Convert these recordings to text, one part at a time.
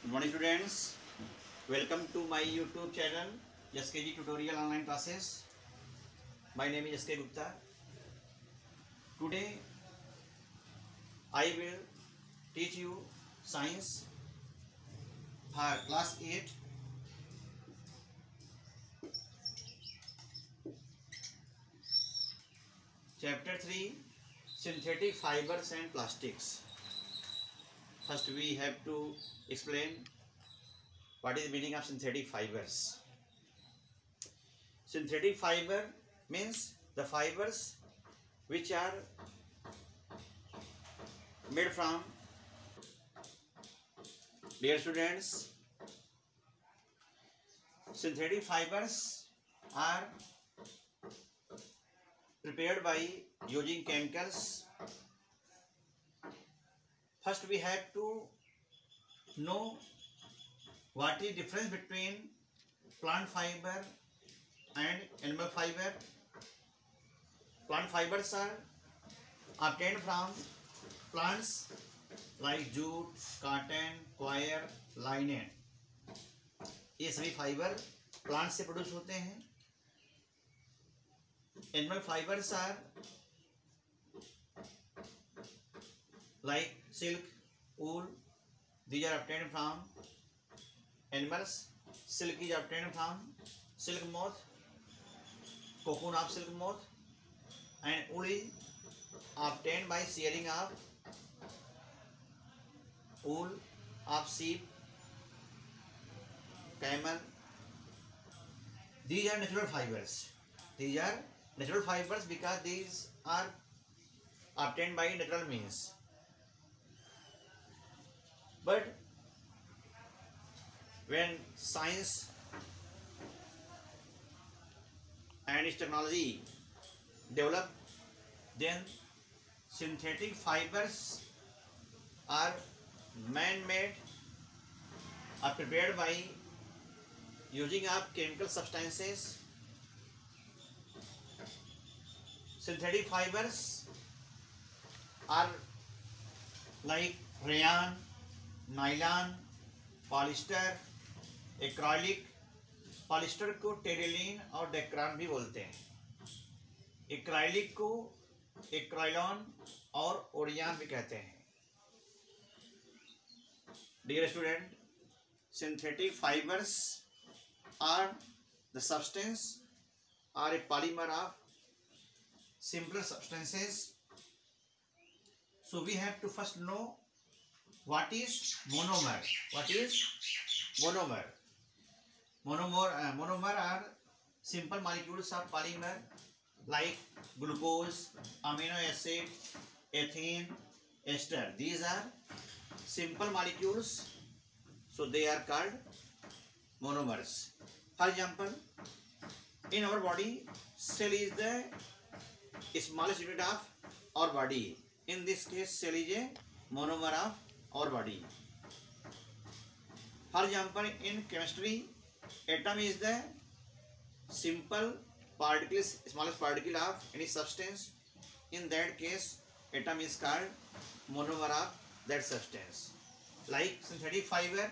Good morning students, welcome to my YouTube channel SKG Tutorial Online Classes. My name is SK Gupta. Today I will teach you science for class 8, chapter 3, synthetic fibers and plastics. First we have to explain what is the meaning of synthetic fibers. Synthetic fiber means the fibers which are made from, dear students, synthetic fibers are prepared by using chemicals. First we have to know what is difference between plant fiber and animal fiber. Plant fibers are obtained from plants like jute, cotton, coir, linen. ये सभी fibre plant से produce होते हैं. Animal fibres are like silk, wool. These are obtained from animals. Silk is obtained from silk moth, cocoon of silk moth, and wool is obtained by shearing of wool of sheep, camel. These are natural fibers. These are natural fibers because these are obtained by natural means. But when science and its technology develop, then synthetic fibers are man-made, are prepared by using of chemical substances. Synthetic fibers are like rayon, nylon, polyester, acrylic. Polyester को terylene और Dacron भी बोलते हैं. Acrylic को एक्राइलॉन और ओरियान भी कहते हैं. Dear student, synthetic fibres are the substance are a polymer of simpler substances. So we have to first know what is monomer. What is monomer? Monomer are simple molecules of polymer like glucose, amino acid, ethene, ester. These are simple molecules, so they are called monomers. For example, in our body, cell is the smallest unit of our body. In this case, cell is a monomer of our body. For example, in chemistry, atom is the simple particle, smallest particle of any substance. In that case, atom is called monomer of that substance. Like synthetic fiber,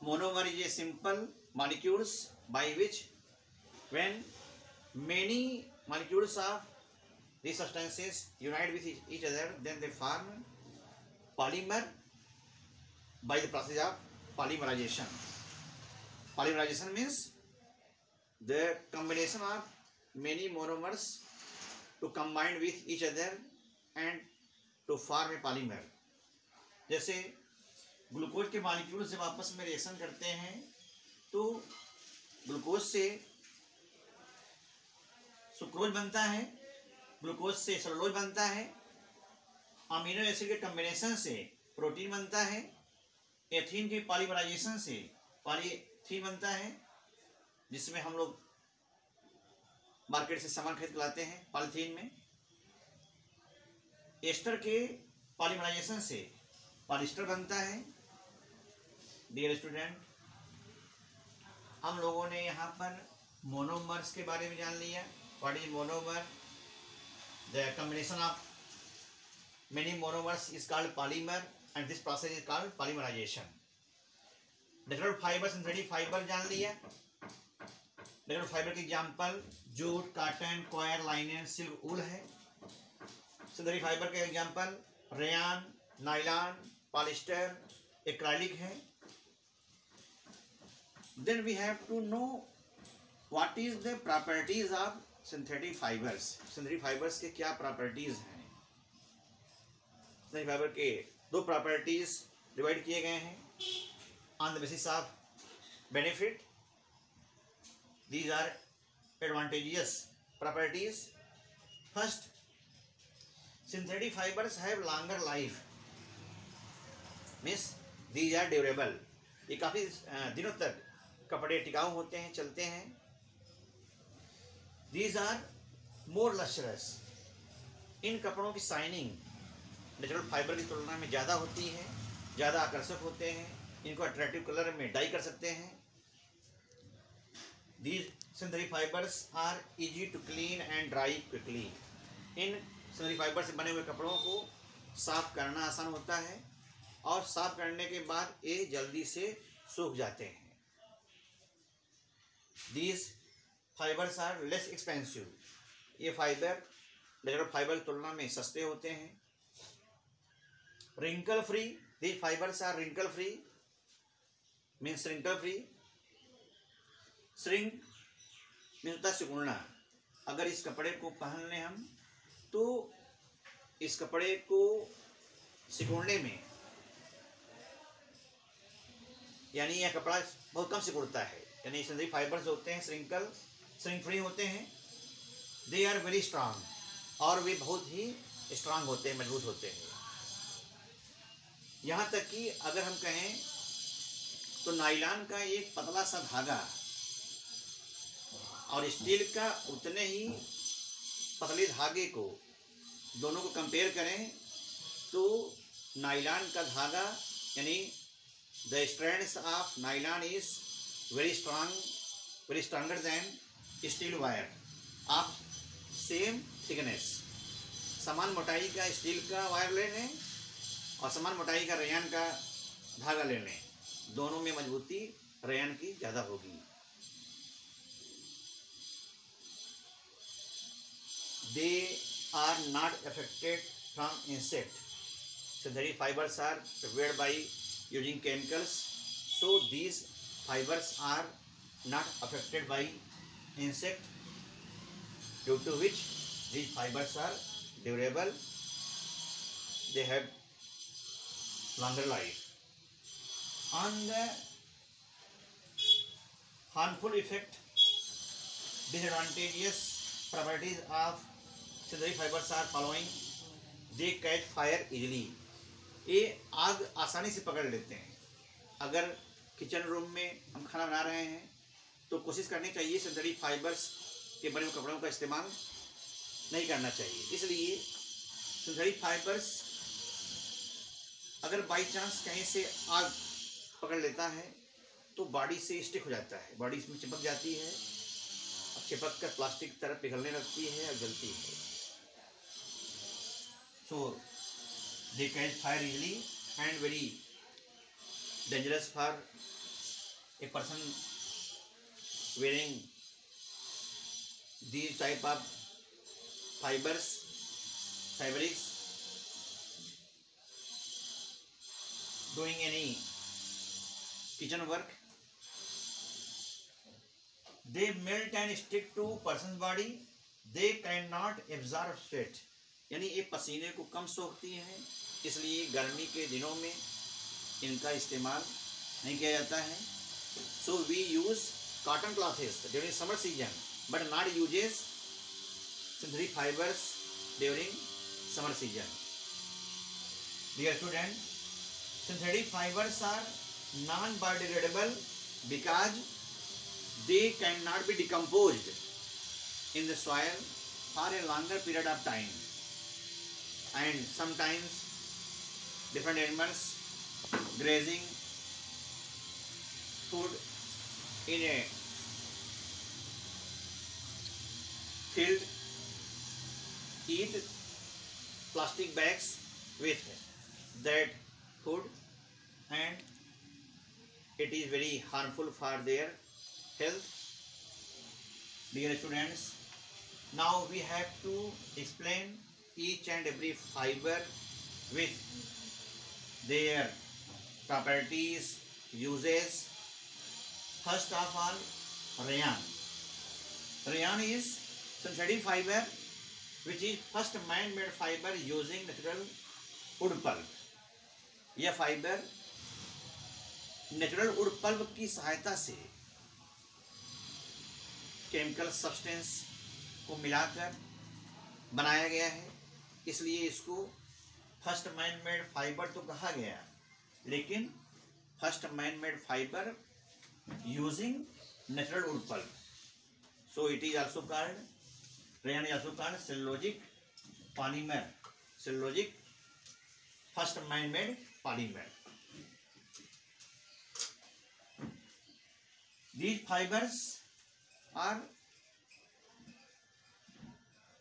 monomer is a simple molecules by which when many molecules of these substances unite with each other, then they form polymer by the process of polymerization. Polymerization means the combination of many monomers to combine with each other and to form a polymer. जैसे glucose के molecule जब आपस में reaction करते हैं तो glucose से sucrose बनता है, ग्लूकोज से सेलुलोज बनता है, अमीनो एसिड के कॉम्बिनेशन से प्रोटीन बनता है, एथीन के पॉलीमराइजेशन से पॉलीथीन बनता है, जिसमें हम लोग मार्केट से सामान खरीद के लाते हैं पॉलीथीन में. एस्टर के पॉलीमराइजेशन से पॉलिस्टर बनता है. डियर स्टूडेंट, हम लोगों ने यहाँ पर मोनोमर्स के बारे में जान लिया. What is monomer? The combination of many monomers is called polymer and this process is called polymerization. Natural fibre, synthetic fibre जान लिया। नेचुरल फाइबर के example jute, cotton, coir, linen, silk, wool है। Synthetic fibre के example rayon, nylon, polyester, acrylic है। Then we have to know what is the properties of synthetic fibres. Synthetic fibres के क्या properties हैं? Synthetic fibre के दो properties divide किए गए हैं on the basis of benefit. These are advantageous properties. First, synthetic fibers have longer life, means these are durable। ये काफी दिनों तक कपड़े टिकाऊ होते हैं, चलते हैं। These are more lustrous। इन कपड़ों की शाइनिंग नेचुरल फाइबर की तुलना में ज़्यादा होती है, ज़्यादा आकर्षक होते हैं। इनको अट्रैक्टिव कलर में डाई कर सकते हैं। These synthetic fibers are easy to clean and dry quickly। In synthetic fibre से बने हुए कपड़ों को साफ करना आसान होता है और साफ करने के बाद ये जल्दी से सूख जाते हैं। These fibers are less expensive। ये फाइबर नेचुरल फाइबर की तुलना में सस्ते होते हैं। Wrinkle free. These fibers are wrinkle free, means wrinkle free। Shrink मिलता सिकुड़ना। अगर इस कपड़े को पहन लें हम तो इस कपड़े को सिकुड़ने में, यानी यह कपड़ा बहुत कम सिकुड़ता है। यानी सिंथेटिक फाइबर्स होते हैं श्रिंक फ्री होते हैं। दे आर वेरी स्ट्रांग, और वे बहुत ही स्ट्रांग होते हैं, मजबूत होते हैं। यहाँ तक कि अगर हम कहें तो नायलॉन का एक पतला सा धागा और स्टील का उतने ही पतले धागे को दोनों को कंपेयर करें तो नायलॉन का धागा यानी the strands of nylon is very stronger then steel wire of same thickness. समान मोटाई का स्टील का वायर ले लें और समान मोटाई का रेयान का धागा ले लें, दोनों में मजबूती रेयान की ज़्यादा होगी। They are not affected from insect। Synthetic fibers are prepared by using chemicals, so these fibers are not affected by insect, due to which these fibers are durable, they have longer life। On the harmful effect, disadvantageous properties of synthetic fibers are following। They catch fire easily। ये आग आसानी से पकड़ लेते हैं। अगर kitchen room में हम खाना बना रहे हैं तो कोशिश करनी चाहिए सिंथेटिक फाइबर्स के बने हुए कपड़ों का इस्तेमाल नहीं करना चाहिए। इसलिए सिंथेटिक फाइबर्स अगर बाई चांस कहीं से आग पकड़ लेता है तो बॉडी से स्टिक हो जाता है, बॉडी इसमें चिपक जाती है, चिपक कर प्लास्टिक की तरफ पिघलने लगती है और जलती है। So they catch fire easily and very dangerous for a person wearing these type of fabrics doing any kitchen work। They melt and stick to person's body। They cannot absorb sweat। यानी ये पसीने को कम सोखती हैं, इसलिए गर्मी के दिनों में इनका इस्तेमाल नहीं किया जाता है। So we use cotton clothes during summer season, but not uses synthetic fibers during summer season। Dear student, synthetic fibers are non-biodegradable because they cannot be decomposed in the soil for a longer period of time, and sometimes different animals grazing food in a field eat plastic bags with that food, and it is very harmful for their health. Dear students, now we have to explain each and every fiber with their properties, uses. First of all, rayon. Rayon is synthetic fiber which is first man-made fiber using natural wood pulp. यह fibre natural wood pulp की सहायता से chemical substance को मिलाकर बनाया गया है, इसलिए इसको फर्स्ट मैन मेड फाइबर तो कहा गया, लेकिन first man made fibre using natural wood pulp. So it is also called rayon, is also called cellulosic polymer. Cellulosic first man made polymer. These fibers are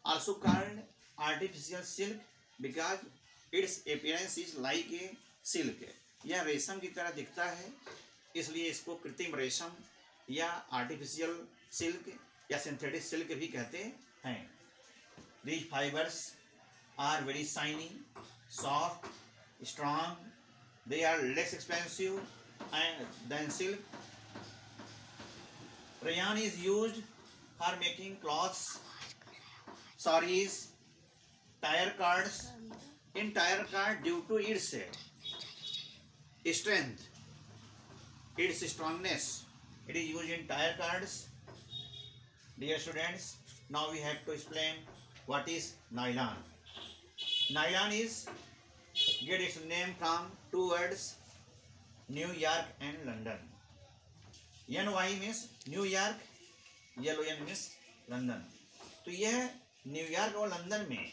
also called artificial silk because its appearance is like a silk. यह रेशम की तरह दिखता है, इसलिए इसको कृत्रिम रेशम या आर्टिफिशियल सिल्क या सिंथेटिक सिल्क भी कहते हैं. These fibers are very shiny, soft, strong. They are less expensive than silk. Rayon is used for making cloths, sarees, tire cords. In tire cord, due to its strength, its strongness, it is used in tire cords. Dear students, now we have to explain what is nylon. Nylon is get its name from two words, New York and London. NY means New York, LON means London. तो यह New York और London में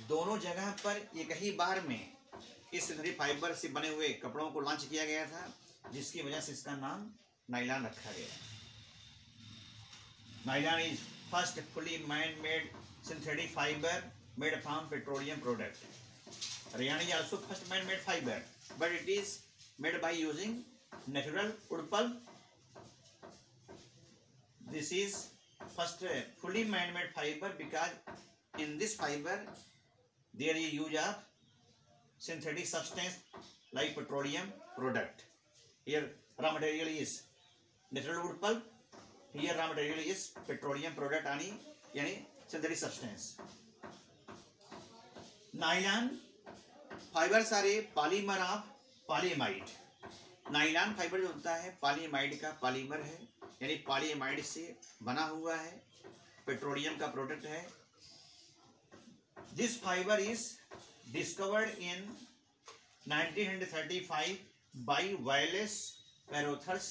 दोनों जगह पर एक ही बार में इस सिंथेटिक फाइबर से बने हुए कपड़ों को लॉन्च किया गया था, जिसकी वजह से इसका नाम नायलॉन रखा गया. Nylon is first fully man made synthetic fibre made from petroleum product. Rayon is also first man made fibre but it is made by using natural wood pulp. This is first fully man-made fiber because in this fiber there is use of synthetic substance like petroleum product. Here raw material is natural wood pulp. Here raw material is petroleum product यानी synthetic substance. Nylon fibers are a polymer of polyamide. Nylon fibre जो होता है polyamide का polymer है, यानी polyamide से बना हुआ है, पेट्रोलियम का प्रोडक्ट है. This fibre is discovered in 1935 by Wallace Carothers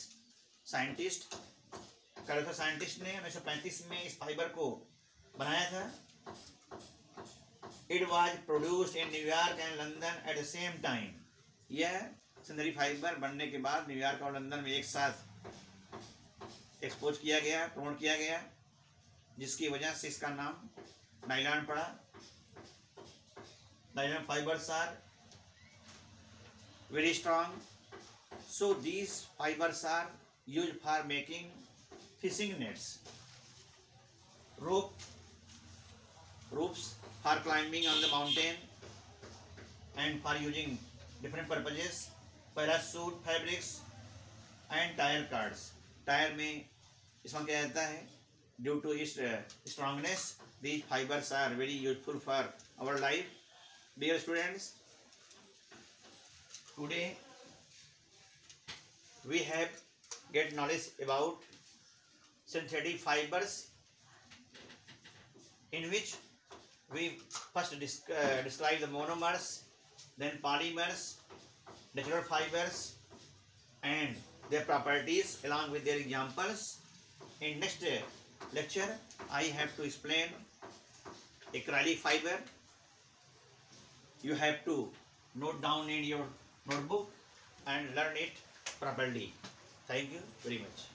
scientist. Carother scientist ने 1935 में इस फाइबर को बनाया था. It was produced in New York and London at the same time. यह सिंथेटिक फाइबर बनने के बाद न्यूयॉर्क और लंदन में एक साथ एक्सपोज किया गया, प्रमोट किया गया, जिसकी वजह से इसका नाम नायलॉन पड़ा. Nylon fibres are very strong, so these fibres are used for making fishing nets, ropes for climbing on the mountain and for using different purposes, parachute fabrics and tire cords. Tyre में इसमें क्या रहता है, due to its strongness these fibers are very useful for our life. Dear students, today we have get knowledge about synthetic fibers, in which we first describe the monomers, then polymers, natural fibers and their properties along with their examples. In next lecture I have to explain acrylic fiber. You have to note down in your notebook and learn it properly. Thank you very much.